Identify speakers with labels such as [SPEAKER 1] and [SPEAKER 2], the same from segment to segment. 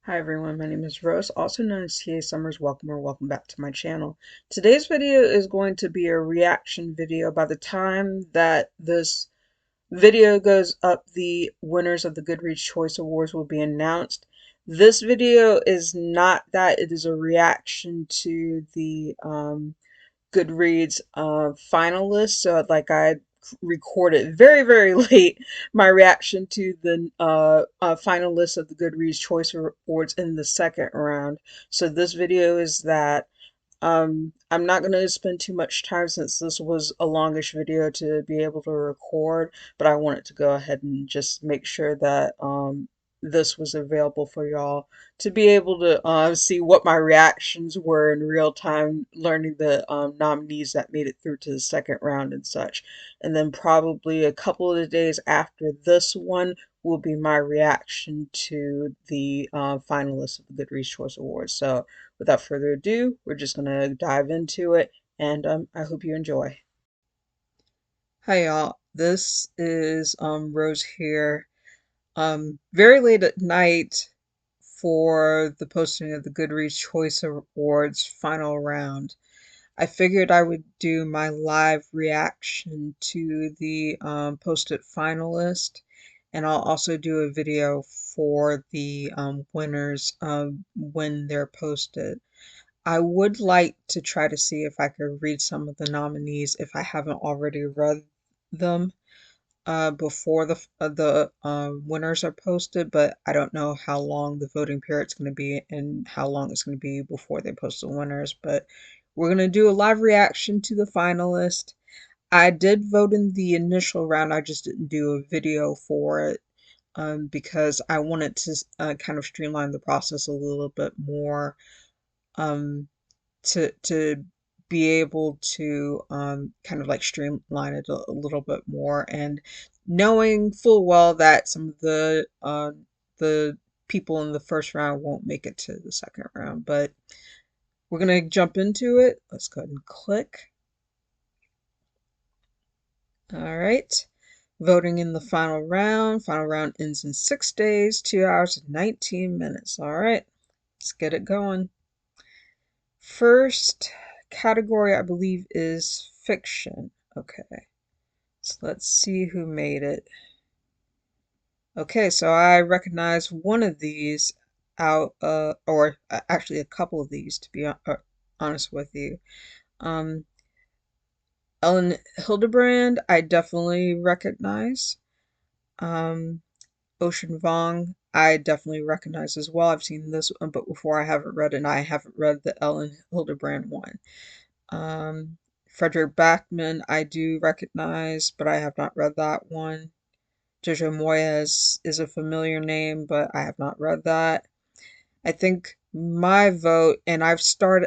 [SPEAKER 1] Hi everyone, my name is Rose, also known as TA Summers. Welcome or welcome back to my channel. Today's video is going to be a reaction video. By the time that this video goes up, the winners of the Goodreads Choice Awards will be announced. This video is not that, it is a reaction to the Goodreads finalists. So I recorded very late my reaction to the finalists of the Goodreads Choice Awards in the second round. So this video is that. I'm not going to spend too much time since this was a longish video to be able to record, but I wanted to go ahead and just make sure that this was available for y'all to be able to see what my reactions were in real time, learning the nominees that made it through to the second round and such. And then probably a couple of the days after this one will be my reaction to the finalists of the Goodreads Choice Awards. So without further ado, we're just going to dive into it, and I hope you enjoy. Hi y'all, this is Rose here. Very late at night for the posting of the Goodreads Choice Awards final round. I figured I would do my live reaction to the posted finalist, and I'll also do a video for the winners when they're posted. I would like to try to see if I could read some of the nominees if I haven't already read them before the winners are posted, but I don't know how long the voting period's going to be and how long it's going to be before they post the winners. But we're going to do a live reaction to the finalist. I did vote in the initial round. I just didn't do a video for it because I wanted to kind of streamline the process a little bit more. Um, to be able to kind of like streamline it a little bit more, and knowing full well that some of the people in the first round won't make it to the second round. But we're gonna jump into it. Let's go ahead and click. All right. Voting in the final round. Final round ends in 6 days, 2 hours and 19 minutes. All right, let's get it going. First category, I believe, is fiction. Okay, so let's see who made it. Okay, so I recognize one of these out, or actually a couple of these, to be honest with you. Um, Ellen Hildebrand, I definitely recognize. Um, Ocean Vuong, I definitely recognize as well. I've seen this one, but before I haven't read it, and I haven't read the Ellen Hildebrand one. Frederick Backman, I do recognize, but I have not read that one. Jojo Moyes is a familiar name, but I have not read that. I think my vote, and I've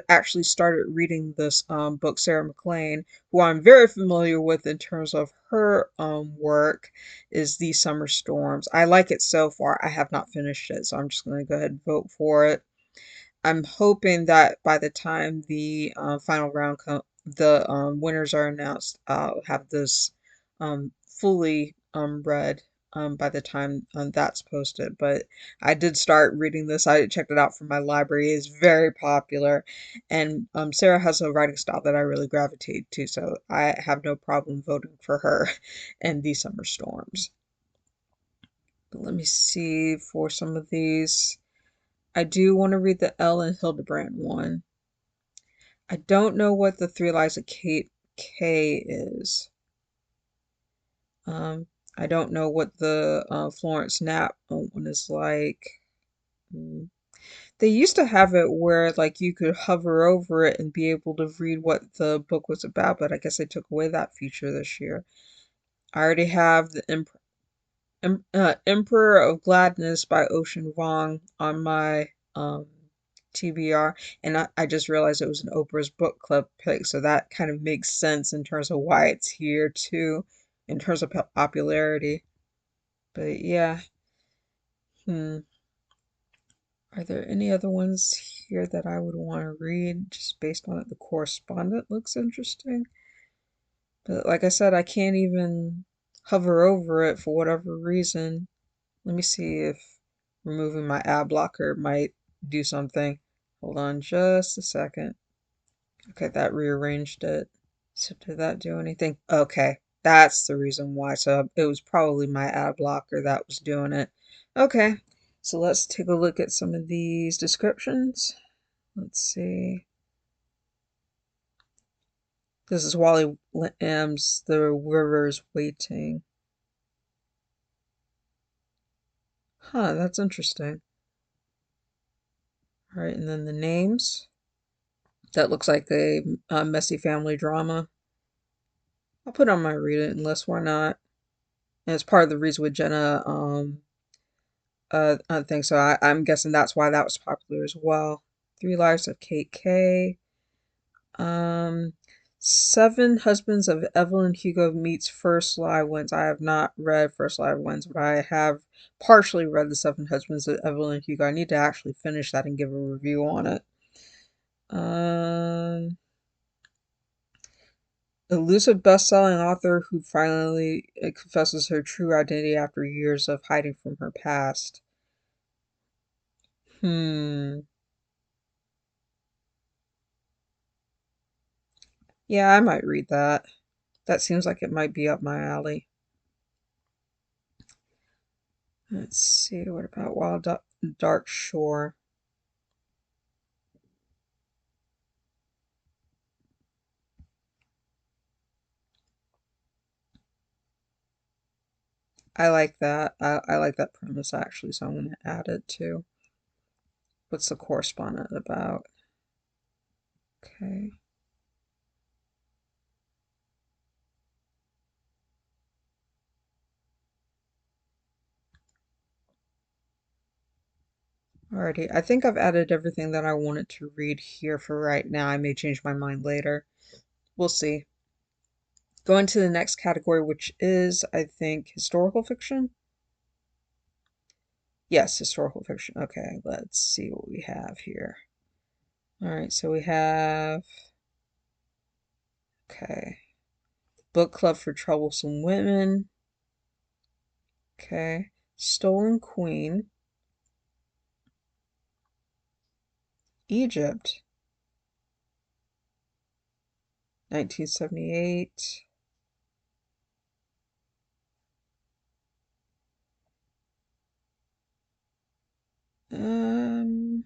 [SPEAKER 1] actually started reading this book, Sarah MacLean, who I'm very familiar with in terms of her work, is These Summer Storms. I like it so far. I have not finished it, so I'm just going to go ahead and vote for it. I'm hoping that by the time the final round the winners are announced, I'll have this fully read by the time that's posted. But I did start reading this. I checked it out from my library. It's very popular, and Sarah has a writing style that I really gravitate to, so I have no problem voting for her and These Summer Storms. But let me see for some of these. I do want to read the Ellen Hildebrand one. I don't know what the Three Lives of Kate K is. I don't know what the Florence Knapp one is like. Mm. They used to have it where like you could hover over it and be able to read what the book was about, but I guess they took away that feature this year. I already have the Emperor of Gladness by Ocean Vuong on my TBR, and I just realized it was an Oprah's book club pick, so that kind of makes sense in terms of why it's here too, in terms of popularity. But yeah, hmm. Are there any other ones here that I would want to read just based on it? The Correspondent looks interesting, but like I said, I can't even hover over it for whatever reason. Let me see if Removing my ad blocker might do something. Hold on just a second. Okay, that rearranged it. So did that do anything? Okay, that's the reason why. So it was probably my ad blocker that was doing it. Okay, so let's take a look at some of these descriptions. Let's see. This is Wally M's The River's Waiting. Huh, that's interesting. All right, and then the names. That looks like a messy family drama. I'll put on my read it list. Why not? And it's part of the reason with Jenna. I think so. I'm guessing that's why that was popular as well. Three Lives of Kate K. Um, Seven Husbands of Evelyn Hugo meets First Live Wins. I have not read First Live Wins, but I have partially read The Seven Husbands of Evelyn Hugo. I need to actually finish that and give a review on it. Elusive best-selling author who finally confesses her true identity after years of hiding from her past. Hmm. Yeah, I might read that. That seems like it might be up my alley. Let's see, what about Dark Shore? I like that. I like that premise actually, so I'm going to add it too. What's the correspondent about? Okay. Alrighty, I think I've added everything that I wanted to read here for right now. I may change my mind later. We'll see. Going to the next category, which is, I think, historical fiction. Yes, historical fiction. Okay, let's see what we have here. All right, so we have, okay, Book Club for Troublesome Women. Okay, Stolen Queen. Egypt, 1978. Um,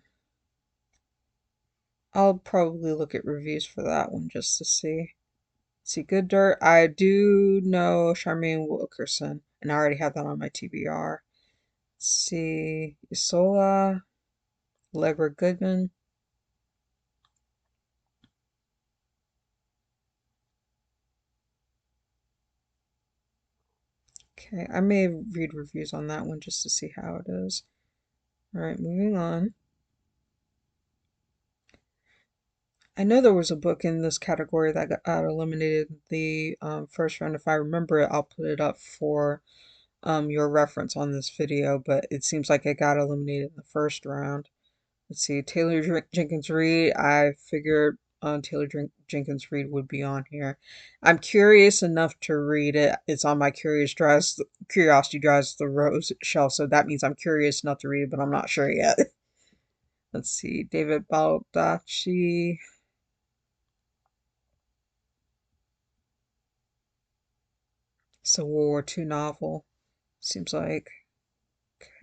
[SPEAKER 1] I'll probably look at reviews for that one just to see. See, Good Dirt. I do know Charmaine Wilkerson, and I already have that on my TBR. Let's see, Isola, Allegra Goodman. Okay, I may read reviews on that one just to see how it is. All right, moving on. I know there was a book in this category that got eliminated in the first round. If I remember it, I'll put it up for your reference on this video, but it seems like it got eliminated in the first round. Let's see, Taylor Jenkins Reid. I figured Jenkins Reid would be on here. I'm curious enough to read it. It's on my curiosity drives the rose shelf, so that means I'm curious enough to read it, but I'm not sure yet. Let's see, David Baldacci. It's a World War II novel. Seems like.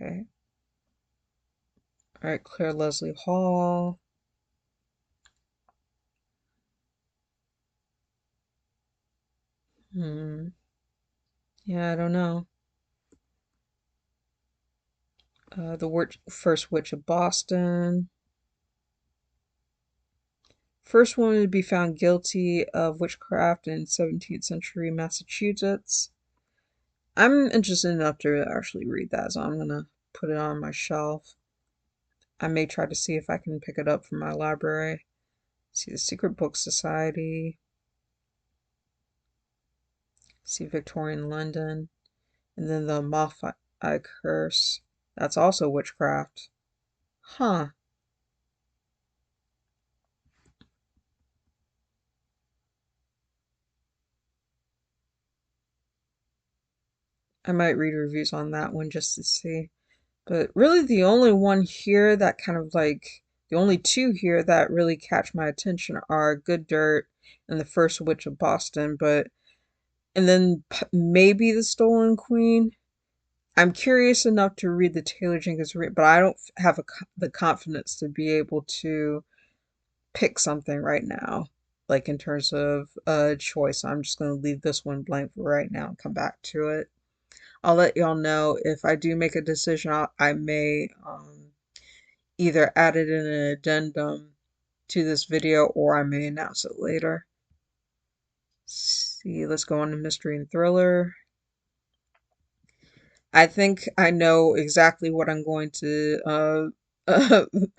[SPEAKER 1] Okay. All right, Claire Leslie Hall. Hmm. Yeah, I don't know. First Witch of Boston. First woman to be found guilty of witchcraft in 17th century Massachusetts. I'm interested enough to actually read that, so I'm gonna put it on my shelf. I may try to see if I can pick it up from my library. See the Secret Book Society. See Victorian London. And then the Moth Eye Curse. That's also witchcraft. Huh. I might read reviews on that one just to see. But really the only one here that kind of like, the only two here that really catch my attention are Good Dirt and The First Witch of Boston, but, and then maybe The Stolen Queen. I'm curious enough to read the Taylor Jenkins Reid, but I don't have the confidence to be able to pick something right now, like in terms of a choice. I'm just going to leave this one blank for right now and come back to it. I'll let y'all know if I do make a decision. I may either add it in an addendum to this video or I may announce it later. See, let's go on to mystery and thriller. I think I know exactly what I'm going to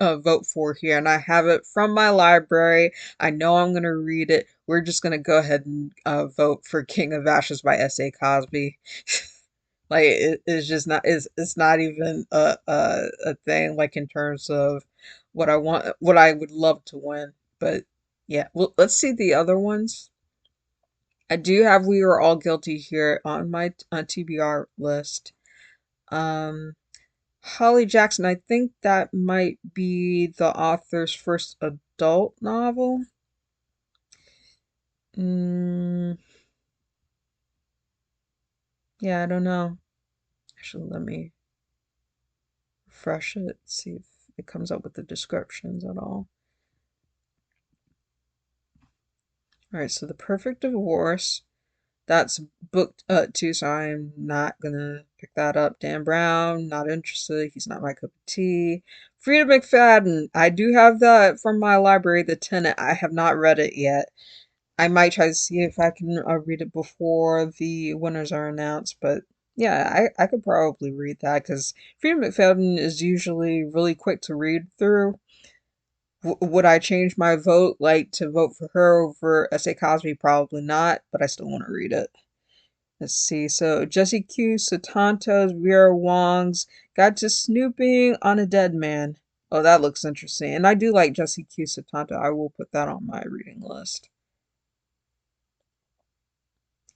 [SPEAKER 1] vote for here, and I have it from my library. I know I'm going to read it. We're just going to go ahead and vote for King of Ashes by S.A. Cosby. Like it's just not, it's not even a thing, like in terms of what I want, what I would love to win. But yeah, well, let's see the other ones. I do have We Are All Guilty here on my TBR list. Um, Holly Jackson, I think that might be the author's first adult novel. Mm, yeah, I don't know. Actually, let me refresh it, see if it comes up with the descriptions at all. All right, so The Perfect Divorce, that's booked too, so I'm not gonna pick that up. Dan Brown, not interested. He's not my cup of tea. Frida McFadden, I do have that from my library, The Tenant. I have not read it yet. I might try to see if I can read it before the winners are announced, but yeah, I could probably read that because Frida McFadden is usually really quick to read through. Would I change my vote, like to vote for her over S.A. Cosby? Probably not, but I still want to read it. Let's see. So Jesse Q, Sutanto's, Vera Wong's Guide to Snooping on a Dead Man. Oh, that looks interesting. And I do like Jesse Q, Sutanto. I will put that on my reading list.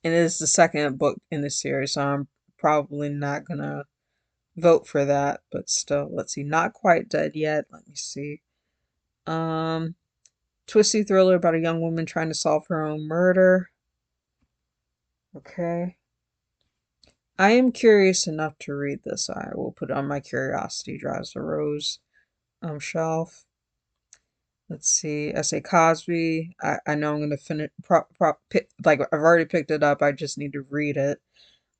[SPEAKER 1] And it is the second book in the series, so I'm probably not gonna vote for that. But still, let's see. Not Quite Dead Yet. Let me see. Um, Twisty thriller about a young woman trying to solve her own murder. Okay. I am curious enough to read this. I will put it on my Curiosity Drives the Rose shelf. Let's see. S.A. Cosby. I know I'm going to finish. Like, I've already picked it up. I just need to read it.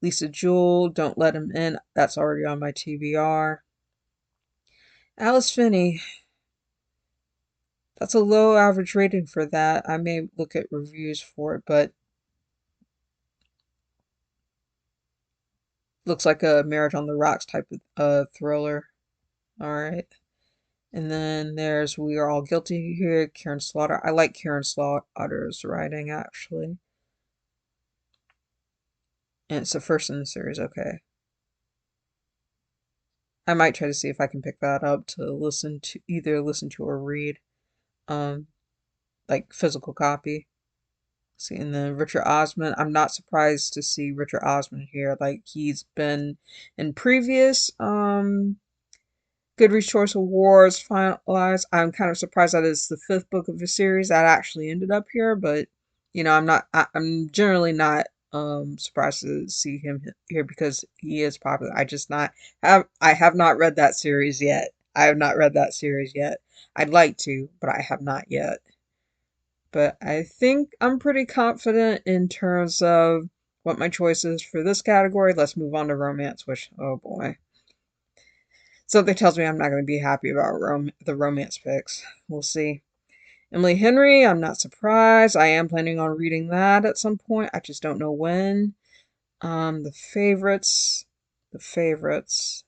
[SPEAKER 1] Lisa Jewell, Don't Let Him In. That's already on my TBR. Alice Finney. That's a low average rating for that. I may look at reviews for it, but looks like a Marriage on the Rocks type of thriller. All right. And then there's We Are All Guilty here, Karen Slaughter. I like Karen Slaughter's writing, actually. And it's the first in the series, okay. I might try to see if I can pick that up to either listen to or read. Um, like physical copy. See, and then Richard Osman. I'm not surprised to see Richard Osman here. Like he's been in previous Goodreads Choice Awards finalized. I'm kind of surprised that it's the fifth book of a series that actually ended up here, but you know, I'm generally not surprised to see him here because he is popular. I have not read that series yet. I have not read that series yet. I'd like to, but I have not yet. But I think I'm pretty confident in terms of what my choice is for this category. Let's move on to romance, which, oh boy. Something tells me I'm not going to be happy about the romance picks. We'll see. Emily Henry, I'm not surprised. I am planning on reading that at some point. I just don't know when. The favorites. The favorites.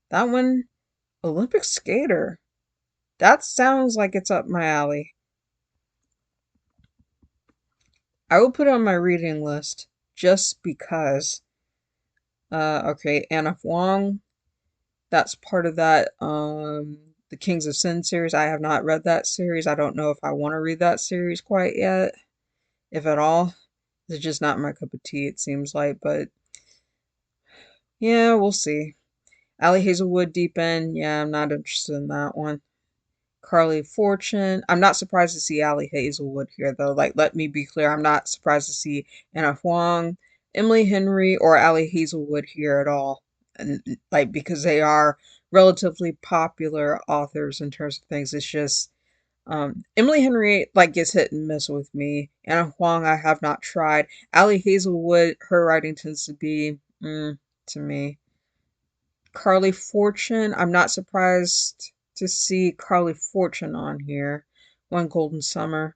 [SPEAKER 1] That one, Olympic skater. That sounds like it's up my alley. I will put it on my reading list just because. Okay, Anna Huang. That's part of that the Kings of Sin series. I have not read that series. I don't know if I want to read that series quite yet, if at all. It's just not my cup of tea, it seems like, but yeah, we'll see. Allie Hazelwood, Deep End. Yeah, I'm not interested in that one. Carly Fortune. I'm not surprised to see Allie Hazelwood here, though. Like, let me be clear, I'm not surprised to see Anna Huang, Emily Henry, or Allie Hazelwood here at all. And like, because they are relatively popular authors in terms of things. It's just Emily Henry like gets hit and miss with me. Anna Huang I have not tried. Allie Hazelwood, her writing tends to be to me. Carly Fortune. I'm not surprised to see Carly Fortune on here. One Golden Summer.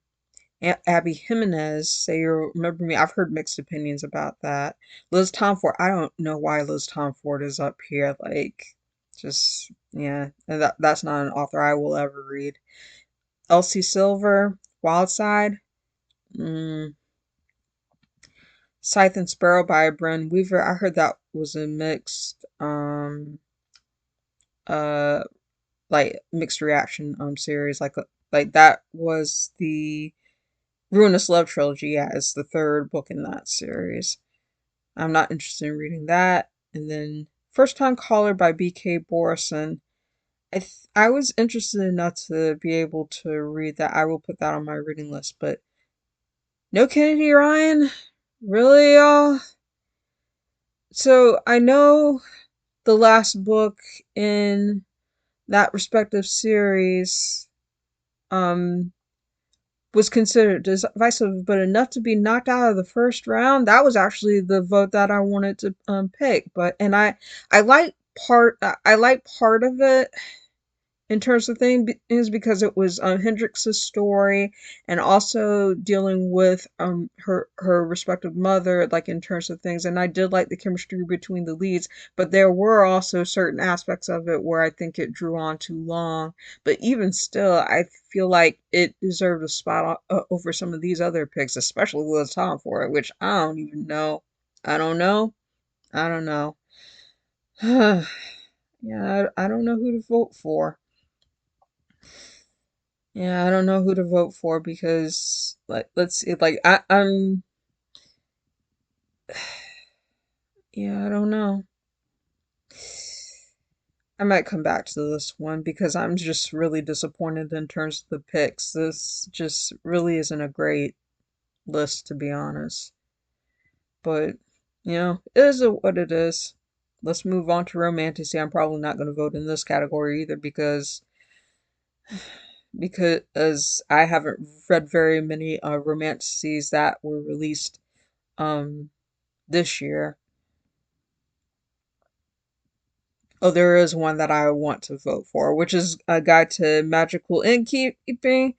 [SPEAKER 1] Abby Jimenez, Say You Remember Me. I've heard mixed opinions about that. Liz Tomfort. I don't know why Liz Tomfort is up here. Like, just, yeah. And that's not an author I will ever read. Elsie Silver, Wildside. Mm. Scythe and Sparrow by Bren Weaver. I heard that was a mixed, uh, like mixed reaction series like that was the Ruinous Love trilogy. Yeah, it's the third book in that series. I'm not interested in reading that. And then First Time Caller by BK Borison. I was interested enough to be able to read that. I will put that on my reading list, but no Kennedy Ryan? Really, y'all? So I know the last book in that respective series um was considered divisive, but enough to be knocked out of the first round. That was actually the vote that I wanted to pick. But and I like I like part of it in terms of things because it was Hendrix's story and also dealing with her respective mother, like in terms of things. And I did like the chemistry between the leads, but there were also certain aspects of it where I think it drew on too long. But even still, I feel like it deserved a spot over some of these other picks, especially Liz Tom for it, which I don't even know. I don't know. I don't know. Yeah, I don't know who to vote for. Yeah, I don't know who to vote for because like let's see like I'm yeah, I don't know. I might come back to this one because I'm just really disappointed in terms of the picks. This just really isn't a great list to be honest. But it is what it is. Let's move on to Romantasy. I'm probably not going to vote in this category either because I haven't read very many romances that were released um this year. Oh, there is one that I want to vote for, which is a Guide to Magical Innkeeping.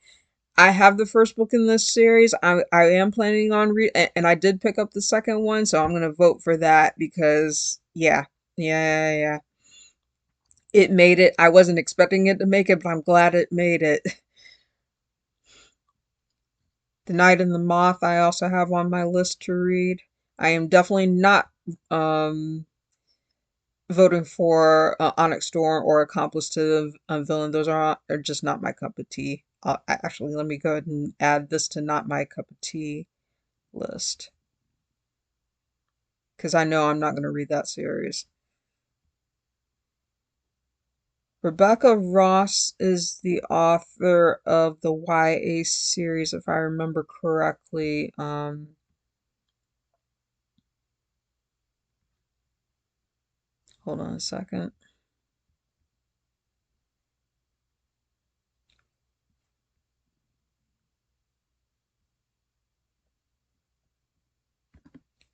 [SPEAKER 1] I have the first book in this series. I am planning on and I did pick up the second one, so I'm gonna vote for that because yeah. It made it. I wasn't expecting it to make it, but I'm glad it made it. The Night and the Moth I also have on my list to read. I am definitely not um voting for Onyx Storm or Accomplice to the Villain. Those are just not my cup of tea. Actually, let me go ahead and add this to not my cup of tea list because I know I'm not going to read that series. Rebecca Ross is the author of the YA series, if I remember correctly. Hold on a second.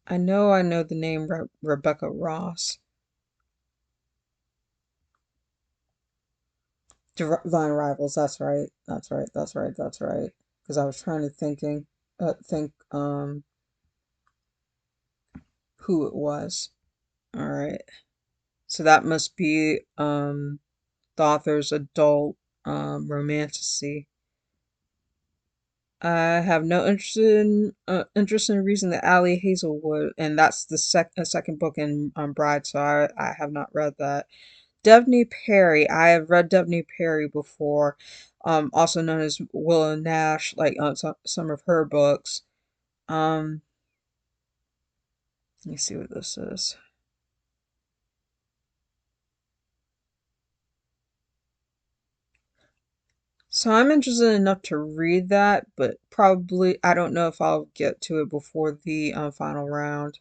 [SPEAKER 1] I know the name Rebecca Ross. Divine Rivals. That's right. That's right. Because I was trying to think who it was. All right. So that must be the author's adult romantasy. I have no interest in reading the Allie Hazelwood, and that's the second book in Bride. So I have not read that. Devney Perry. I have read Devney Perry before, also known as Willow Nash, like some of her books. Um, let me see what this is. So I'm interested enough to read that, but probably I don't know if I'll get to it before the final round.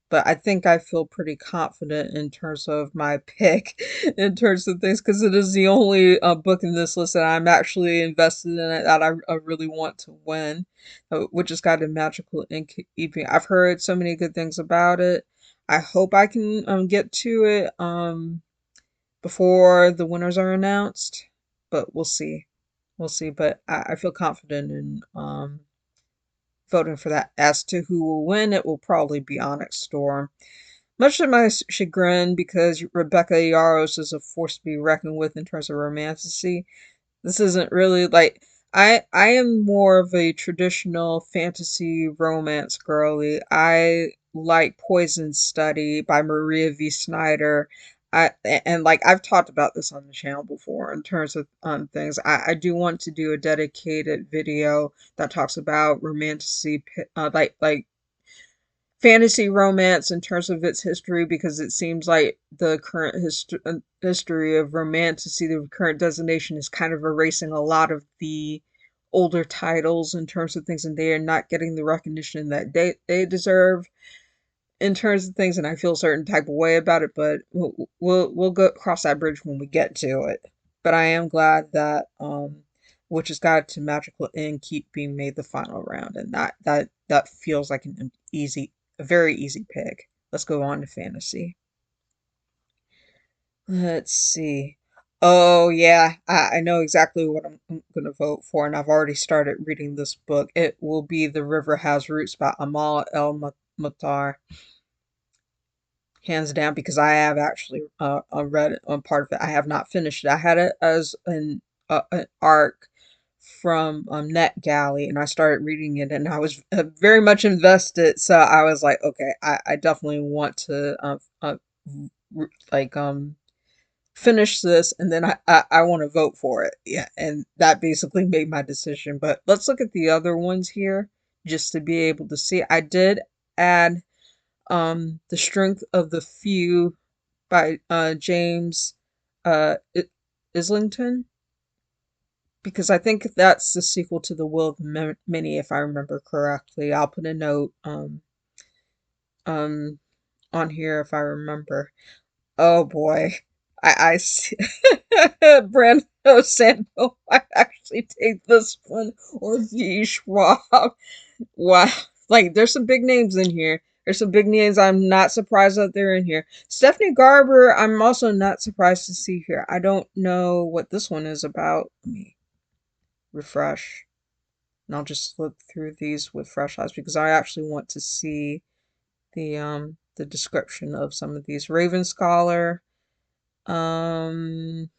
[SPEAKER 1] But I think I feel pretty confident in terms of my pick, in terms of things, because it is the only book in this list that I'm actually invested in it that I really want to win, which has got a magical innkeeping. I've heard so many good things about it. I hope I can get to it before the winners are announced, but we'll see. We'll see, but I feel confident in voting for that. As to who will win, it will probably be Onyx Storm. Much to my chagrin, because Rebecca Yaros is a force to be reckoned with in terms of romantasy. This isn't really like I am more of a traditional fantasy romance girly. I like Poison Study by Maria V. Snyder. And like I've talked about this on the channel before in terms of things. I do want to do a dedicated video that talks about romantasy, like fantasy romance in terms of its history, because it seems like the current history of romantasy, the current designation, is kind of erasing a lot of the older titles in terms of things, and they are not getting the recognition that they deserve in terms of things, and I feel a certain type of way about it, but we'll go cross that bridge when we get to it. But I am glad that which has got to Magical Inn keep being made the final round, and that feels like a very easy pick. Let's go on to fantasy. Let's see. Oh yeah, I know exactly what I'm gonna vote for, and I've already started reading this book. It will be The River Has Roots by Amal El Matar, hands down, because I have actually read part of it. I have not finished it. I had it as an arc from NetGalley, and I started reading it, and I was very much invested. So I was like, okay, I definitely want to like finish this, and then I want to vote for it. Yeah, and that basically made my decision. But let's look at the other ones here just to be able to see. I did add The Strength of the Few by James Islington, because I think that's the sequel to The Will of the Many, if I remember correctly. I'll put a note um on here if I remember. Oh boy. I see. Brando Sando might actually take this one, or V. Schwab. Wow. Like, there's some big names in here. There's some big names I'm not surprised that they're in here. Stephanie Garber, I'm also not surprised to see here. I don't know what this one is about. Let me refresh. And I'll just look through these with fresh eyes, because I actually want to see the description of some of these. Raven Scholar. Um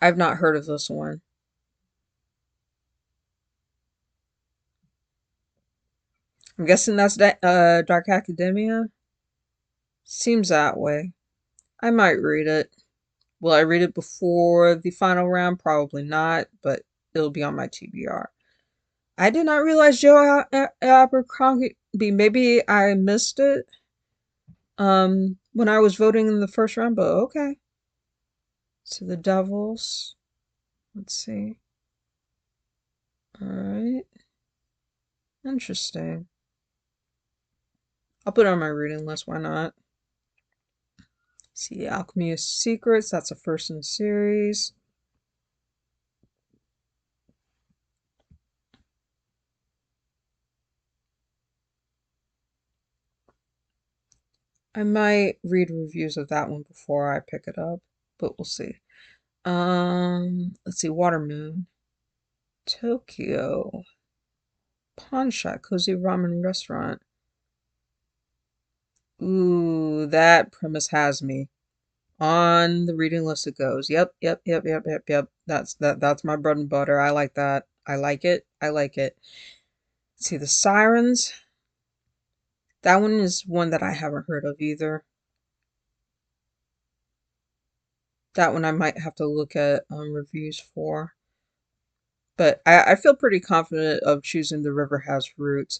[SPEAKER 1] I've not heard of this one. I'm guessing that's Dark Academia. Seems that way. I might read it. Will I read it before the final round? Probably not, but it'll be on my TBR. I did not realize Joe Abercrombie. Maybe I missed it when I was voting in the first round, but okay. So the Devils. Let's see. All right. Interesting. I'll put it on my reading list. Why not? See, Alchemy of Secrets. That's a first in the series. I might read reviews of that one before I pick it up, but we'll see. Let's see, Watermoon, Tokyo, Pawn Shop, Cozy Ramen Restaurant. Ooh, that premise has me. On the reading list it goes. Yep. That's my bread and butter. I like that. I like it. I like it. Let's see, The Sirens. That one is one that I haven't heard of either. That one I might have to look at reviews for. But I feel pretty confident of choosing The River Has Roots.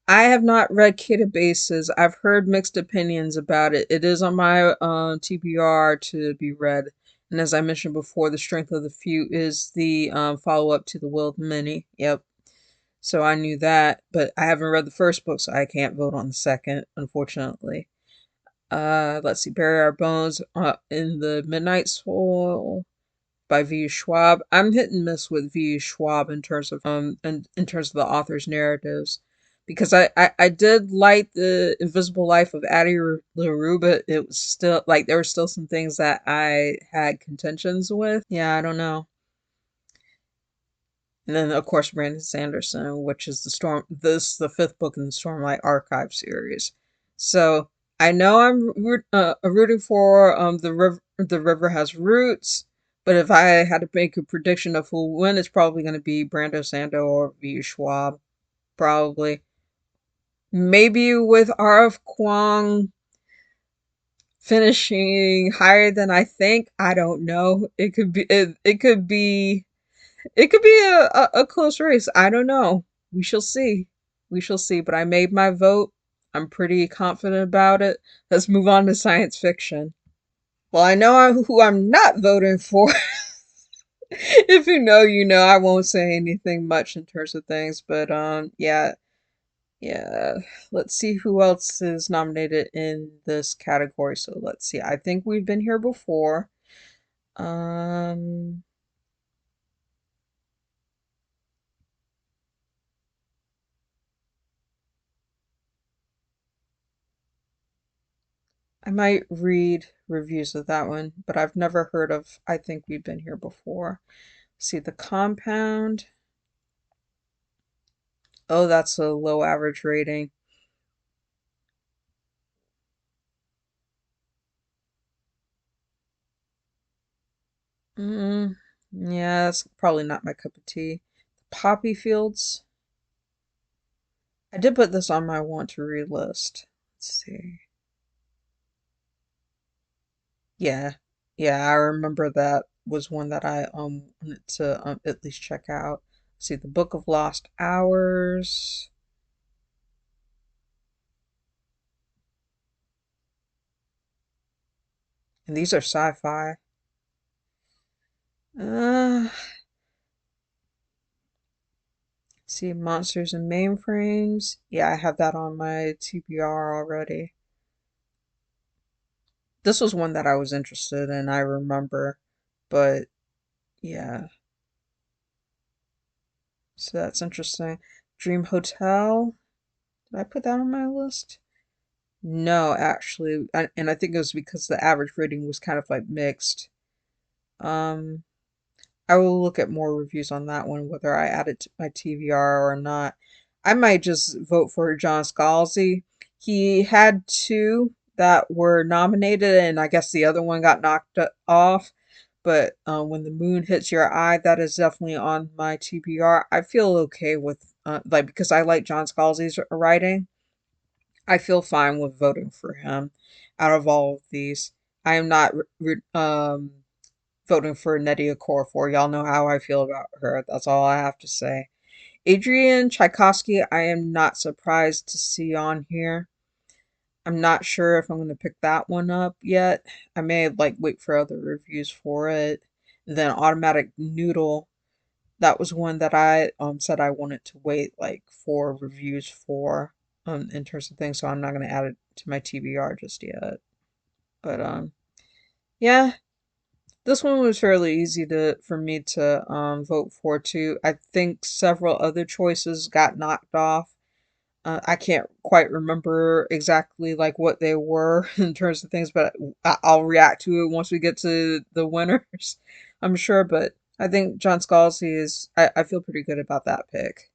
[SPEAKER 1] I have not read Bases. I've heard mixed opinions about it. It is on my TBR to be read, And as I mentioned before, The Strength of the Few is the follow-up to The Will of the Many. Yep. So I knew that, but I haven't read the first book, so I can't vote on the second, unfortunately. Let's see, Bury Our Bones in the Midnight Soil by V. Schwab. I'm hit and miss with V. Schwab in terms of in terms of the author's narratives. Because I did like The Invisible Life of Addie LaRue, but it was still like there were still some things that I had contentions with. Yeah, I don't know. And then of course Brandon Sanderson, which is the fifth book in the Stormlight Archive series. So I know I'm rooting for The River Has Roots, but if I had to make a prediction of who will win, it's probably going to be Brando Sando or V. Schwab, probably. Maybe with R.F. Kuang finishing higher than I think. I don't know. It could be a close race. I don't know. We shall see. We shall see. But I made my vote. I'm pretty confident about it. Let's move on to science fiction. Well, I know who I'm not voting for. If you know, you know. I won't say anything much in terms of things, but yeah, yeah. Let's see who else is nominated in this category. So let's see. I think we've been here before. Um, I might read reviews of that one, but I've never heard of I Think We've Been Here Before. See, The Compound. Oh, that's a low average rating. Mm, yeah, that's probably not my cup of tea. Poppy Fields. I did put this on my want to read list. Let's see. Yeah, yeah, I remember that was one that I wanted to at least check out. See, The Book of Lost Hours. And these are sci-fi. Uh, see, Monsters and Mainframes. Yeah, I have that on my TBR already. This was one that I was interested in, I remember. But yeah, so that's interesting. Dream Hotel. Did I put that on my list? No, actually. And I think it was because the average rating was kind of like mixed. Um, I will look at more reviews on that one, whether I add it to my TBR or not. I might just vote for John Scalzi. He had two that were nominated, and I guess the other one got knocked off. But When the Moon Hits Your Eye, that is definitely on my TBR. I feel okay with, like, because I like John Scalzi's writing, I feel fine with voting for him out of all of these. I am not voting for Nydia Okorafor. Y'all know how I feel about her. That's all I have to say. Adrian Tchaikovsky, I am not surprised to see on here. I'm not sure if I'm going to pick that one up yet. I may like wait for other reviews for it. And then Automatic Noodle, that was one that I said I wanted to wait like for reviews for in terms of things, so I'm not going to add it to my TBR just yet. But yeah, this one was fairly easy to for me to vote for too. I think several other choices got knocked off. I can't quite remember exactly like what they were in terms of things, but I'll react to it once we get to the winners, I'm sure. But I think John Scalzi is, I feel pretty good about that pick.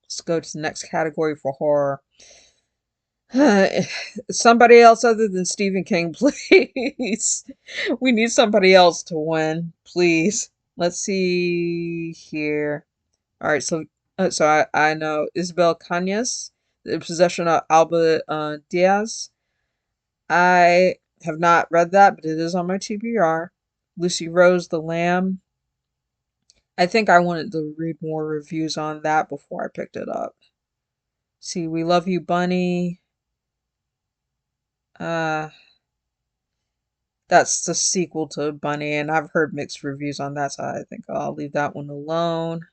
[SPEAKER 1] Let's go to the next category for horror. Somebody else other than Stephen King, please. We need somebody else to win, please. Let's see here. All right, so I know Isabel Cañas, The Possession of Alba Diaz. I have not read that, but it is on my TBR. Lucy Rose, The Lamb. I think I wanted to read more reviews on that before I picked it up. See, We Love You, Bunny. Uh, That's the sequel to Bunny, and I've heard mixed reviews on that, so I think I'll leave that one alone.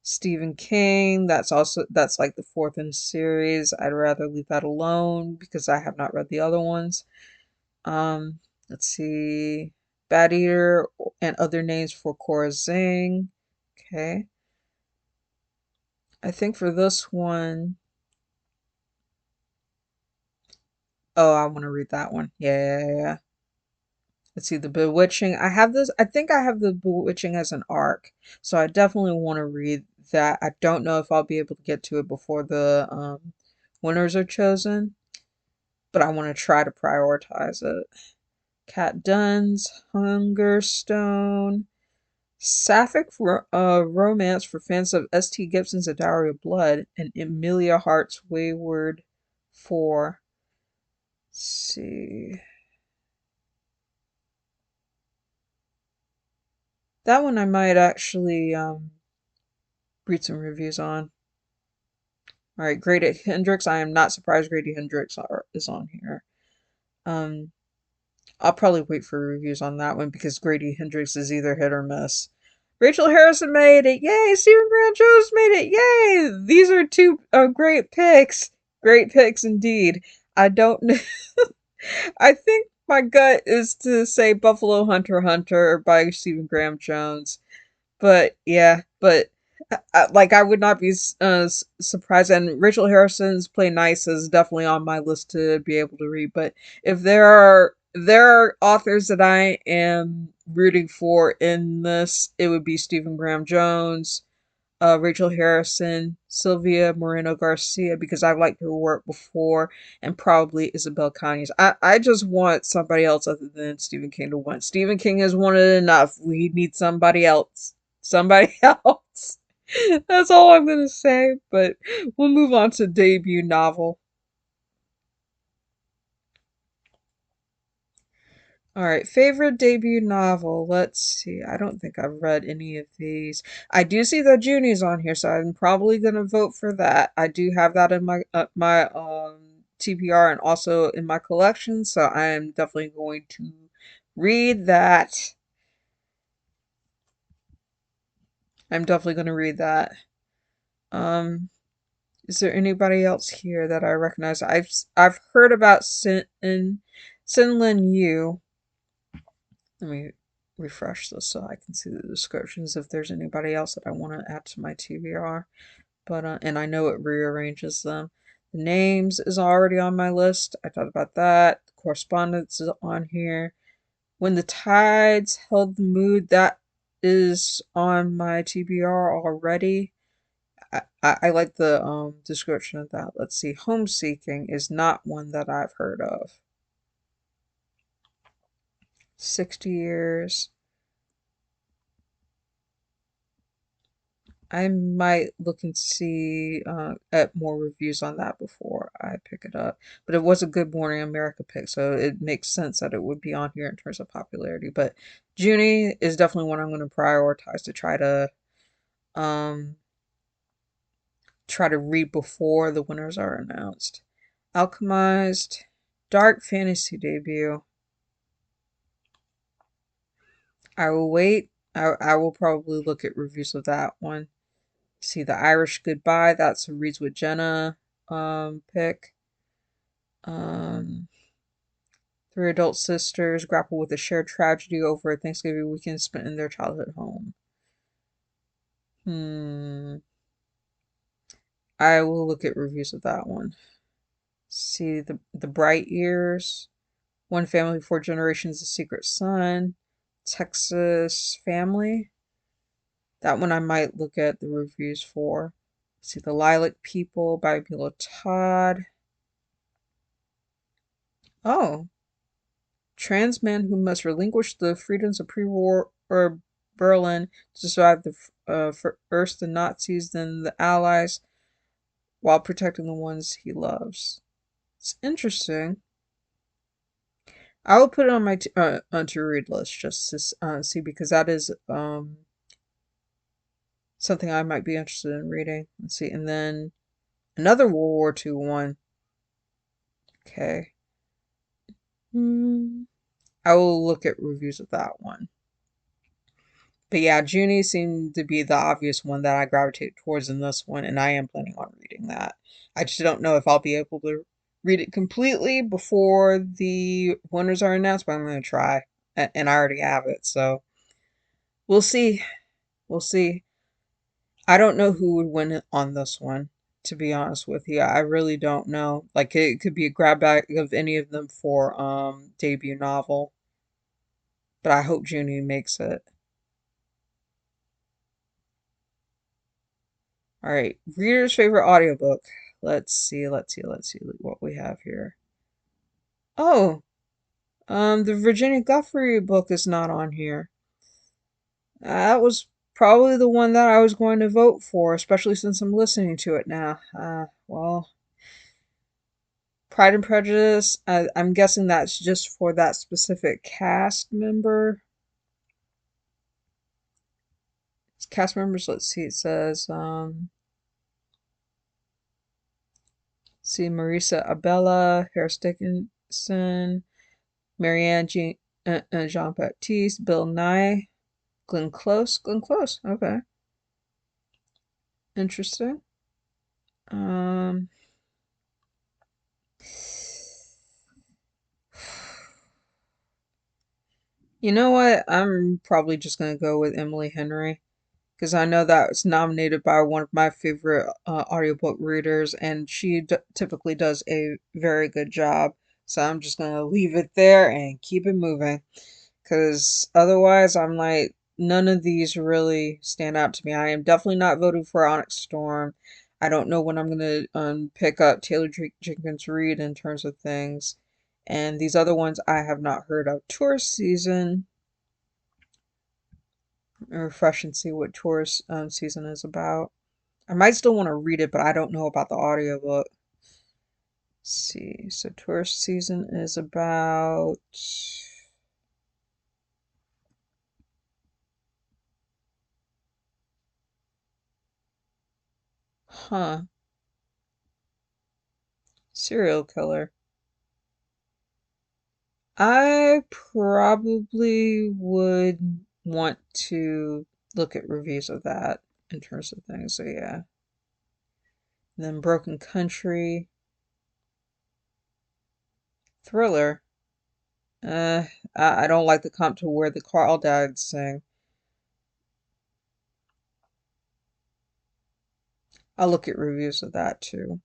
[SPEAKER 1] Stephen King, that's like the fourth in the series. I'd rather leave that alone because I have not read the other ones. Um, let's see. Bad Eater and Other Names for Cora Zing. Okay. I think for this one, oh, I want to read that one. Yeah. Let's see, The Bewitching. I have this, I think I have The Bewitching as an arc, so I definitely want to read that. I don't know if I'll be able to get to it before the winners are chosen, but I want to try to prioritize it. Kat Dunn's Hungerstone. Sapphic romance for fans of S.T. Gibson's A Diary of Blood and Emilia Hart's Wayward 4. Let's see. That one I might actually read some reviews on. Alright, Grady Hendrix. I am not surprised Grady Hendrix is on here. I'll probably wait for reviews on that one because Grady Hendrix is either hit or miss. Rachel Harrison made it. Yay! Stephen Grant Jones made it. Yay! These are two great picks. Great picks indeed. I don't know. I think my gut is to say Buffalo Hunter Hunter by Stephen Graham Jones. But yeah, but like I would not be surprised. And Rachel Harrison's Play Nice is definitely on my list to be able to read. But if there are authors that I am rooting for in this, it would be Stephen Graham Jones, Rachel Harrison, Sylvia Moreno Garcia, because I've liked her work before, and probably Isabel Conyers. I just want somebody else other than Stephen King to win. Stephen King has won it enough. We need somebody else. Somebody else. That's all I'm gonna say, but we'll move on to debut novel. All right, favorite debut novel. Let's see. I don't think I've read any of these. I do see that Junie's on here, so I'm probably gonna vote for that. I do have that in my TBR and also in my collection, so I am definitely going to read that. I'm definitely gonna read that. Um, is there anybody else here that I recognize? I've heard about Sin Lin Yu. Let me refresh this so I can see the descriptions if there's anybody else that I want to add to my TBR. But and I know it rearranges them. The names is already on my list. I thought about that. The correspondence is on here. When the Tides Held the Mood, that is on my TBR already. I like the description of that. Let's see. Homeseeking is not one that I've heard of. 60 years. I might look and see at more reviews on that before I pick it up. But it was a Good Morning America pick, so it makes sense that it would be on here in terms of popularity. But Junie is definitely one I'm going to prioritize to um try to read before the winners are announced. Alchemized, dark fantasy debut. I will wait. I will probably look at reviews of that one. See The Irish Goodbye, that's a Reads with Jenna pick. Um, Three adult sisters grapple with a shared tragedy over a Thanksgiving weekend spent in their childhood home. I will look at reviews of that one. See the Bright Years, One Family, Four Generations, The Secret Son, Texas Family. That one I might look at the reviews for. See The Lilac People by Mila Todd. Oh, trans men who must relinquish the freedoms of pre-war Berlin to survive first the Nazis, then the Allies, while protecting the ones he loves. It's interesting. I will put it on my to read list just to see because that is something I might be interested in reading. Let's see, and then another World War II one. Okay. I will look at reviews of that one. But yeah, Junie seemed to be the obvious one that I gravitate towards in this one, and I am planning on reading that. I just don't know if I'll be able to read it completely before the winners are announced, but I'm going to try. And I already have it, so we'll see. We'll see. I don't know who would win on this one, to be honest with you. I really don't know. Like, it could be a grab bag of any of them for debut novel, but I hope Junie makes it. All right, reader's favorite audiobook. Let's see what we have here. Oh, the Virginia Guthrie book is not on here. That was probably the one that I was going to vote for, especially since I'm listening to it now. Well, Pride and Prejudice, I'm guessing that's just for that specific cast member. Cast members, let's see, it says, see, Marisa Abella, Harris Dickinson, Marianne Jean Baptiste, Bill Nye, Glenn Close. Glenn Close, okay. Interesting. Um, you know what? I'm probably just gonna go with Emily Henry because I know that was nominated by one of my favorite audiobook readers, and she typically does a very good job. So I'm just gonna leave it there and keep it moving. Because otherwise, I'm like, none of these really stand out to me. I am definitely not voting for Onyx Storm. I don't know when I'm going to pick up Taylor Jenkins Reid in terms of things. And these other ones I have not heard of. Tourist Season. Refresh and see what Tourist Season is about. I might still want to read it, but I don't know about the audiobook. Let's see. So Tourist Season is about... Huh. Serial killer. I probably would want to look at reviews of that in terms of things. So yeah. And then Broken Country. Thriller. Uh, I don't like the comp to where the crawdads sing. I'll look at reviews of that too.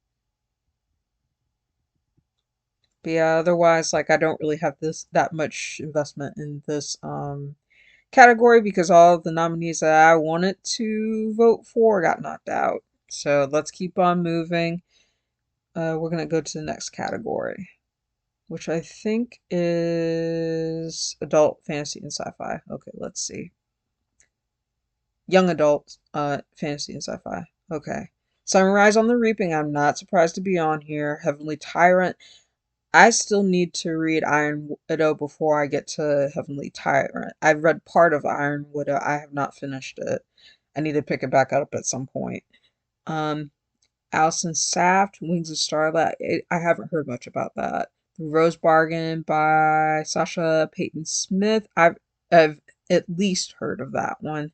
[SPEAKER 1] But yeah, otherwise, like I don't really have that much investment in this category because all of the nominees that I wanted to vote for got knocked out. So let's keep on moving. We're gonna go to the next category, which I think is adult fantasy and sci-fi. Okay, let's see. Young adult fantasy and sci-fi. Okay. Sunrise on the Reaping, I'm not surprised to be on here. Heavenly Tyrant. I still need to read Iron Widow before I get to Heavenly Tyrant. I've read part of Iron Widow. I have not finished it. I need to pick it back up at some point. Um, Alison Saft, Wings of Starlight. I haven't heard much about that. The Rose Bargain by Sasha Peyton Smith. I've at least heard of that one.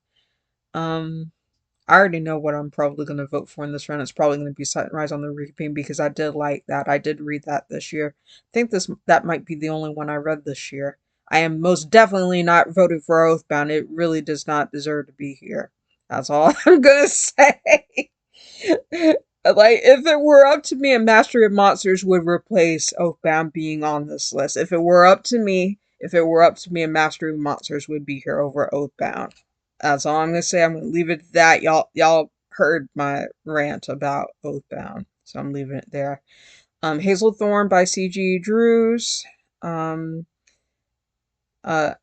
[SPEAKER 1] I already know what I'm probably going to vote for in this round. It's probably going to be Sunrise on the Reaping because I did like that. I did read that this year. I think that might be the only one I read this year. I am most definitely not voting for Oathbound. It really does not deserve to be here. That's all I'm going to say. Like, if it were up to me, a Mastery of Monsters would replace Oathbound being on this list. If it were up to me, a Mastery of Monsters would be here over Oathbound. That's all I'm gonna say. I'm gonna leave it at that. Y'all heard my rant about Oathbound, so I'm leaving it there. Hazelthorn by C.G. Drews. Um, uh,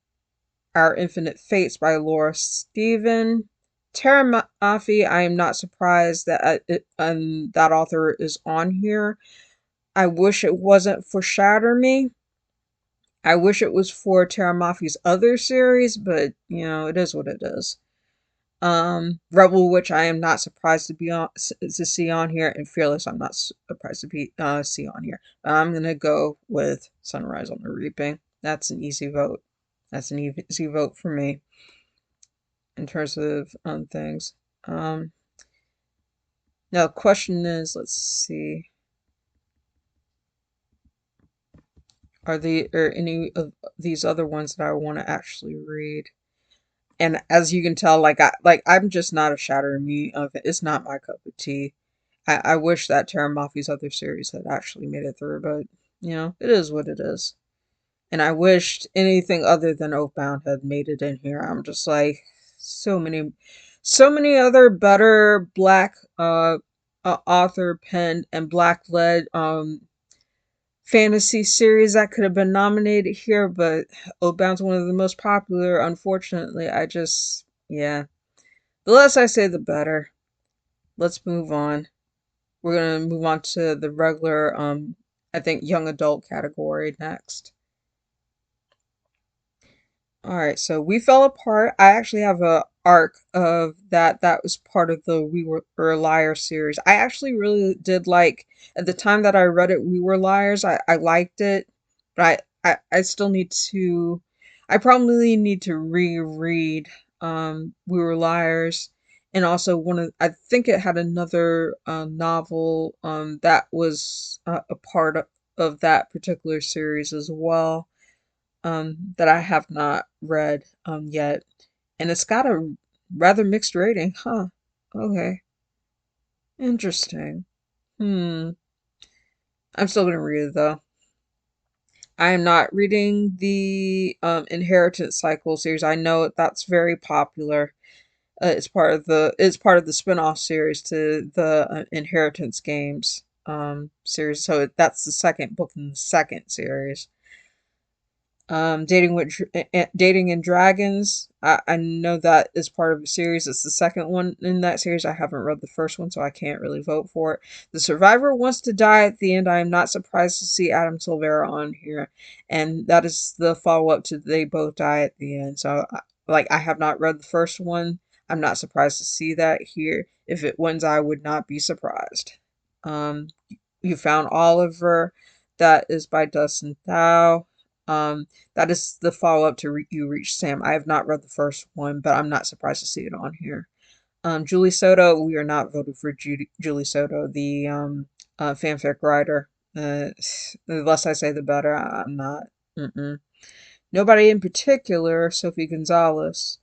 [SPEAKER 1] Our Infinite Fates by Laura Steven. Terra Mafi, I am not surprised that that author is on here. I wish it wasn't for Shatter Me. I wish it was for Terra Mafi's other series, but you know, it is what it is. Rebel Witch, I am not surprised to see on here, and Fearless, I'm not surprised to see on here. I'm gonna go with Sunrise on the Reaping. That's an easy vote. That's an easy vote for me in terms of things. Um, Now the question is, let's see, are any of these other ones that I want to actually read? And as you can tell, I'm just not a Shatter Me of it. It's not my cup of tea. I wish that Terra Mafi's other series had actually made it through, but it is what it is. And I wished anything other than Oathbound had made it in here. I'm just like, so many, so many other better black author penned and black led fantasy series that could have been nominated here, but Oathbound's one of the most popular. Unfortunately, yeah. The less I say, the better. Let's move on. We're gonna move on to the regular, I think, young adult category next. All right, so We Fell Apart. I actually have a arc of that was part of the We Were Liars series. I actually really did like at the time that I read it, We Were Liars. I liked it, but I still need to I probably need to reread We Were Liars. And also I think it had another novel that was a part of that particular series as well, that I have not read yet, and it's got a rather mixed rating, huh? Okay, interesting. Hmm. I'm still gonna read it though. I am not reading the Inheritance Cycle series. I know that's very popular. It's part of the spin-off series to the Inheritance Games series. So that's the second book in the second series. Dating and Dragons. I know that is part of a series. It's the second one in that series. I haven't read the first one, so I can't really vote for it. The Survivor Wants to Die at the End. I am not surprised to see Adam Silvera on here, and that is the follow up to They Both Die at the End. So, I have not read the first one. I'm not surprised to see that here. If it wins, I would not be surprised. Um, you Found Oliver. That is by Dustin Thau. That is the follow up to You Reach Sam. I have not read the first one, but I'm not surprised to see it on here. Julie Soto, we are not voting for Julie Soto, the fanfic writer. The less I say, the better. I'm not. Mm-mm. Nobody in particular, Sophie Gonzalez.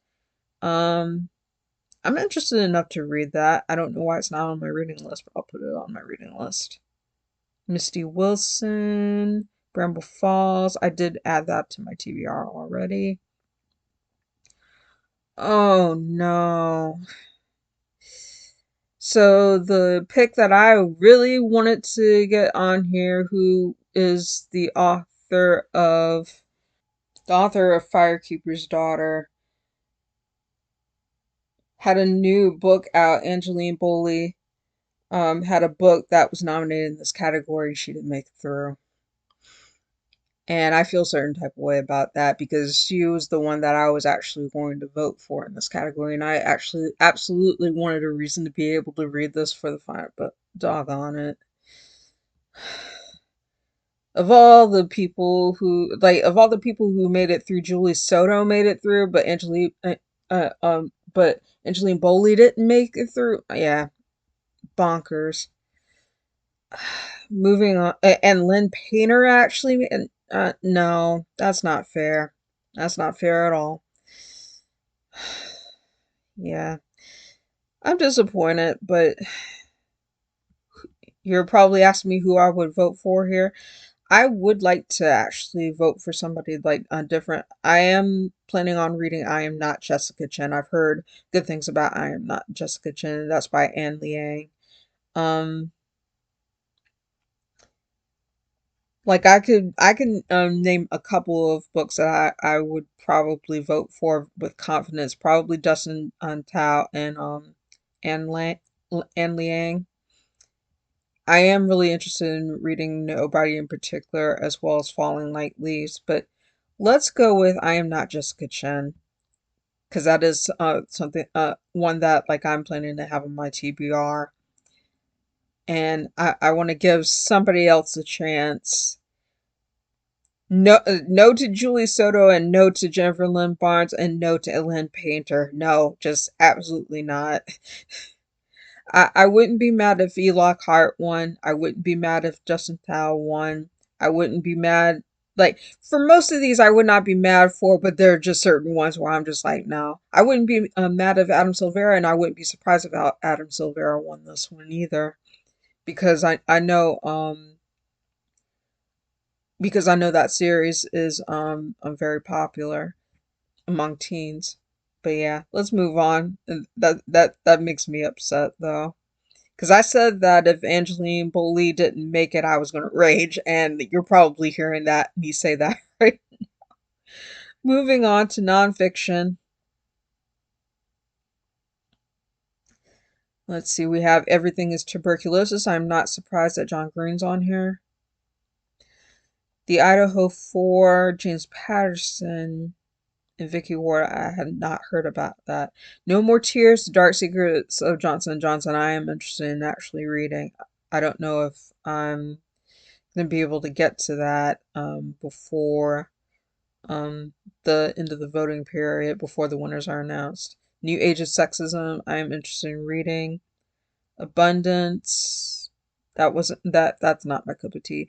[SPEAKER 1] Um, I'm interested enough to read that. I don't know why it's not on my reading list, but I'll put it on my reading list. Misty Wilson, Bramble Falls. I did add that to my TBR already. Oh no. So the pick that I really wanted to get on here, who is the author of Firekeeper's Daughter, had a new book out. Angeline Boley had a book that was nominated in this category. She didn't make it through. And I feel a certain type of way about that because she was the one that I was actually going to vote for in this category. And I actually absolutely wanted a reason to be able to read this for the final, but doggone it. Of all the people who made it through, Julie Soto made it through, but Angeline Boley didn't make it through. Yeah, bonkers. Moving on, and Lynn Painter actually, and no, that's not fair. That's not fair at all. Yeah, I'm disappointed, but you're probably asking me who I would vote for here. I would like to actually vote for somebody like different. I am planning on reading I Am Not Jessica Chen. I've heard good things about I Am Not Jessica Chen. That's by Anne Liang. Um, I can name a couple of books that I would probably vote for with confidence. Probably Dustin Tao and Anne Lang, Anne Liang. I am really interested in reading Nobody in particular as well as Falling Like Leaves, but let's go with I Am Not Jessica Chen because that is something one that I'm planning to have on my TBR, and I want to give somebody else a chance. No, no to Julie Soto and no to Jennifer Lynn Barnes and no to Ellen Painter. No, just absolutely not. I wouldn't be mad if Elok Hart won. I wouldn't be mad if Justin Thau won. I wouldn't be mad. Like, for most of these, I would not be mad for, but there are just certain ones where I'm just like, no. I wouldn't be mad if Adam Silvera, and I wouldn't be surprised if Adam Silvera won this one either. Because I know, because I know that series is very popular among teens. But yeah, let's move on. And that makes me upset though. Because I said that if Angeline Bolie didn't make it, I was going to rage, and you're probably hearing that me say that, right? Moving on to nonfiction. Let's see, we have Everything is Tuberculosis. I'm not surprised that John Green's on here. The Idaho 4, James Patterson, and Vicky Ward. I had not heard about that. No More Tears, The Dark Secrets of Johnson & Johnson. I am interested in actually reading. I don't know if I'm going to be able to get to that before um, the end of the voting period, before the winners are announced. New Age of Sexism. I am interested in reading. Abundance. That's not my cup of tea.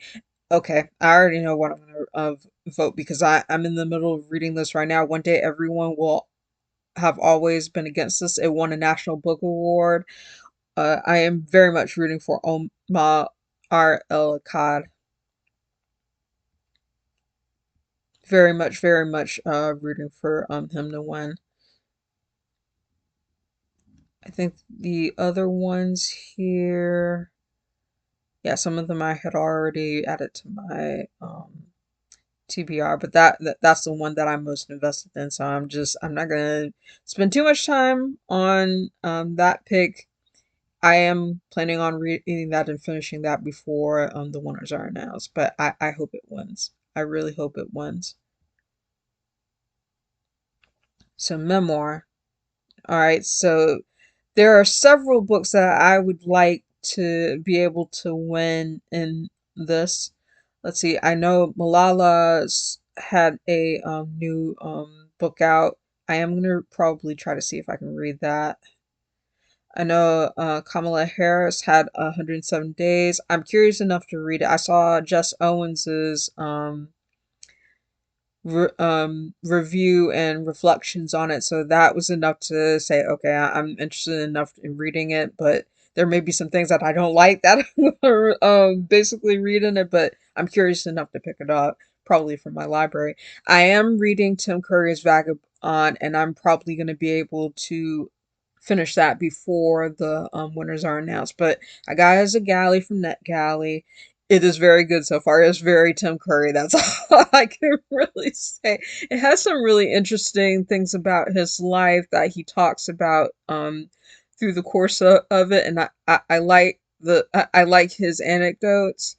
[SPEAKER 1] Okay, I already know what I'm gonna vote because I'm in the middle of reading this right now. One Day Everyone Will Have Always Been Against This. It won a National Book Award. I am very much rooting for Omar El Akkad. Very much rooting for him to win. I think the other ones here, yeah, some of them I had already added to my TBR, but that's the one that I'm most invested in. So I'm not gonna spend too much time on that pick. I am planning on reading that and finishing that before the winners are announced. But I hope it wins. I really hope it wins. So Memoir. All right, so there are several books that I would like to be able to win in this. Let's see. I know Malala's had a new book out. I am gonna probably try to see if I can read that. I know Kamala Harris had 107 Days. I'm curious enough to read it. I saw Jess Owens's review and reflections on it. So that was enough to say, okay, I'm interested enough in reading it, but there may be some things that I don't like that I'm gonna basically read in it, but I'm curious enough to pick it up, probably from my library. I am reading Tim Curry's Vagabond, and I'm probably going to be able to finish that before the winners are announced. But I got as a galley from NetGalley. It is very good so far. It's very Tim Curry. That's all I can really say. It has some really interesting things about his life that he talks about through the course of it, and I like I like his anecdotes.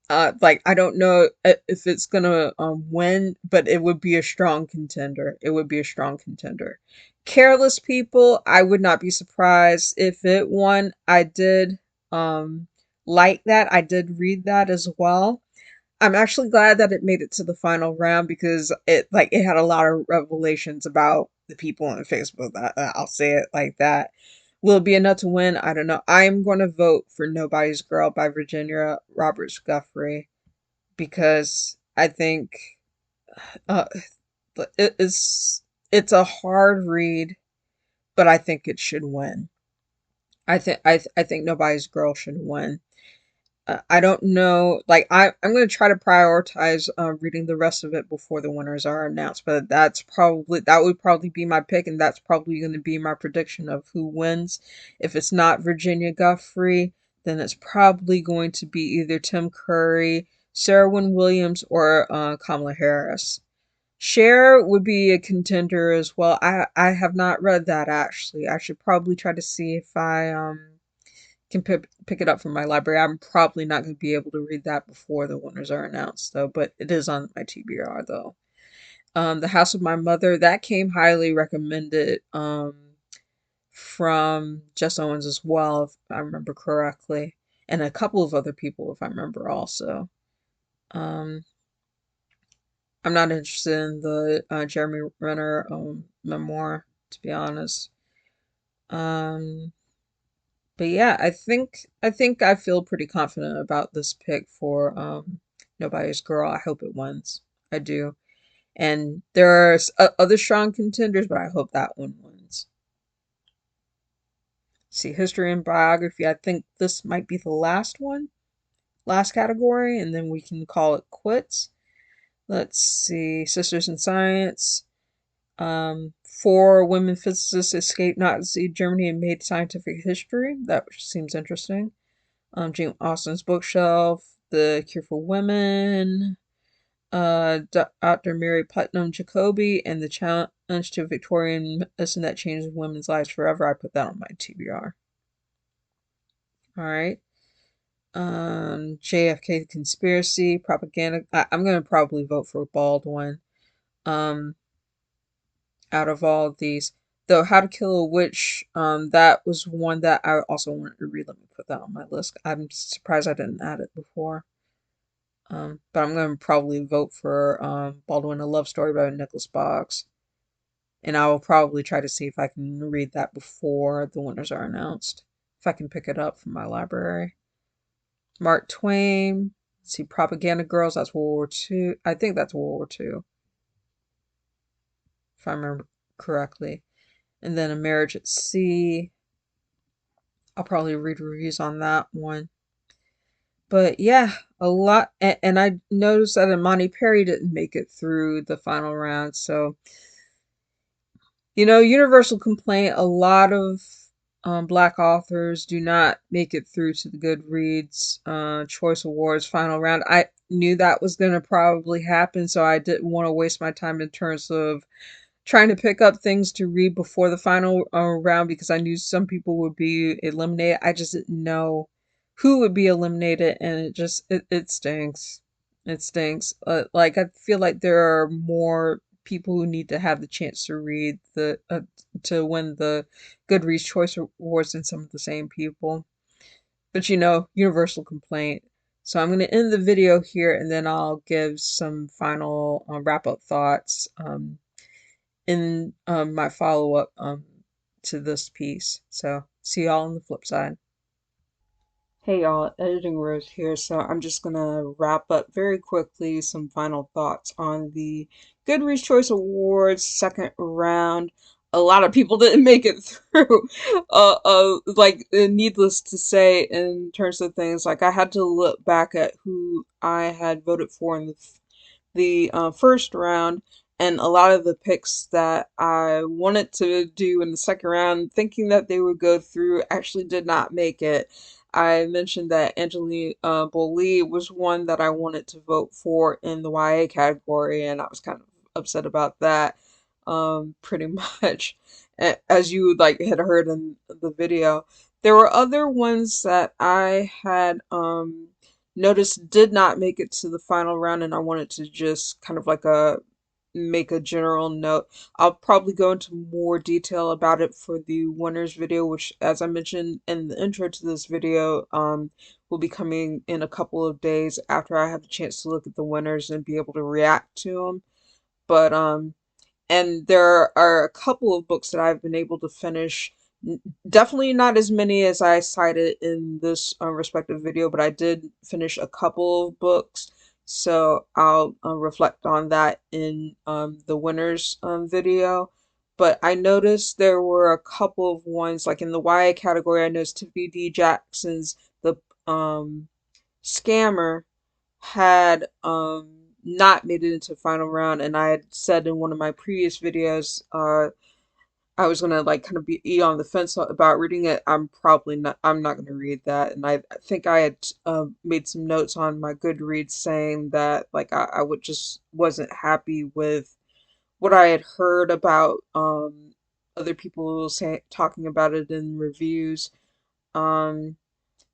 [SPEAKER 1] Like I don't know if it's gonna win, but it would be a strong contender. It would be a strong contender. Careless People, I would not be surprised if it won. I did um like that. I did read that as well. I'm actually glad that it made it to the final round because it had a lot of revelations about the people on Facebook. I'll say it like that. Will it be enough to win? I don't know. I'm going to vote for Nobody's Girl by Virginia Roberts Guthrie because I think uh, it's a hard read, but I think it should win. I think Nobody's Girl should win. I don't know. Like I'm going to try to prioritize reading the rest of it before the winners are announced. But that would probably be my pick, and that's probably going to be my prediction of who wins. If it's not Virginia Guthrie, then it's probably going to be either Tim Curry, Sarah Wynne Williams, or Kamala Harris. Cher would be a contender as well. I have not read that actually. I should probably try to see if I can pick it up from my library. I'm probably not going to be able to read that before the winners are announced, though, but it is on my TBR, though. The House of My Mother, that came highly recommended from Jess Owens as well, if I remember correctly, and a couple of other people, if I remember also. Um, I'm not interested in the Jeremy Renner memoir, to be honest. Um, but yeah, I think I feel pretty confident about this pick for Nobody's Girl. I hope it wins. I do. And there are other strong contenders, but I hope that one wins. See, history and biography. I think this might be the last one, last category, and then we can call it quits. Let's see, Sisters in Science. Four women physicists escaped Nazi Germany and made scientific history. That seems interesting. Jane Austen's Bookshelf, The Cure for Women, Dr. Mary Putnam Jacoby, and The Challenge to Victorian Medicine That Changed Women's Lives Forever. I put that on my TBR. All right. JFK The Conspiracy, Propaganda. I'm going to probably vote for Baldwin. Um, out of all of these. Though How to Kill a Witch, that was one that I also wanted to read. Let me put that on my list. I'm surprised I didn't add it before. But I'm gonna probably vote for Baldwin, A Love Story by Nicholas Boggs. And I will probably try to see if I can read that before the winners are announced. If I can pick it up from my library. Mark Twain. Let's see, Propaganda Girls, that's World War II. I think that's World War II, if I remember correctly. And then A Marriage at Sea. I'll probably read reviews on that one. But yeah, a lot. And I noticed that Imani Perry didn't make it through the final round. So, universal complaint, a lot of Black authors do not make it through to the Goodreads Choice Awards final round. I knew that was going to probably happen, so I didn't want to waste my time in terms of trying to pick up things to read before the final round because I knew some people would be eliminated. I just didn't know who would be eliminated, and it stinks. It stinks. Like I feel like there are more people who need to have the chance to read the to win the Goodreads Choice Awards than some of the same people. But universal complaint. So I'm going to end the video here, and then I'll give some final wrap up thoughts. In my follow up to this piece. So see y'all on the flip side. Hey y'all, Editing Rose here. So I'm just gonna wrap up very quickly some final thoughts on the Goodreads Choice Awards second round. A lot of people didn't make it through. Needless to say, in terms of things, like I had to look back at who I had voted for in the first round, and a lot of the picks that I wanted to do in the second round, thinking that they would go through, actually did not make it. I mentioned that Angelina Jolie was one that I wanted to vote for in the YA category, and I was kind of upset about that. Pretty much, as you had heard in the video, there were other ones that I had noticed did not make it to the final round, and I wanted to just kind of make a general note. I'll probably go into more detail about it for the winners video, which, as I mentioned in the intro to this video, will be coming in a couple of days after I have the chance to look at the winners and be able to react to them. But and there are a couple of books that I've been able to finish. Definitely not as many as I cited in this respective video, but I did finish a couple of books, so I'll reflect on that in the winners video. But I noticed there were a couple of ones, like in the YA category, I noticed Tiffany D. Jackson's The Scammer had not made it into the final round, and I had said in one of my previous videos I was gonna kind of be on the fence about reading it. I'm not gonna read that, and I think I had made some notes on my Goodreads saying that I would just wasn't happy with what I had heard about other people talking about it in reviews. Um,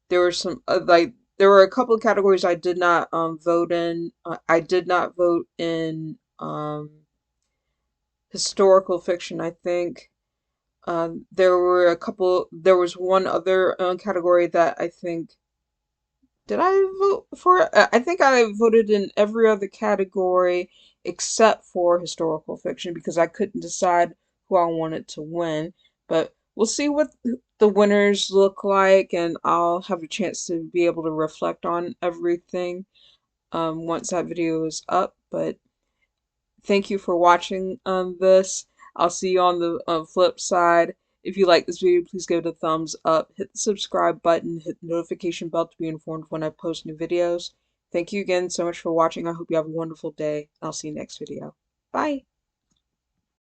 [SPEAKER 1] there were some there were a couple of categories I did not vote in. I did not vote in historical fiction, I think. There was one other category that I think, did I vote for it? I think I voted in every other category except for historical fiction because I couldn't decide who I wanted to win. But we'll see what the winners look like, and I'll have a chance to be able to reflect on everything once that video is up. But thank you for watching this. I'll see you on the flip side. If you like this video, please give it a thumbs up, hit the subscribe button, hit the notification bell to be informed when I post new videos. Thank you again so much for watching. I hope you have a wonderful day. I'll see you next video. Bye!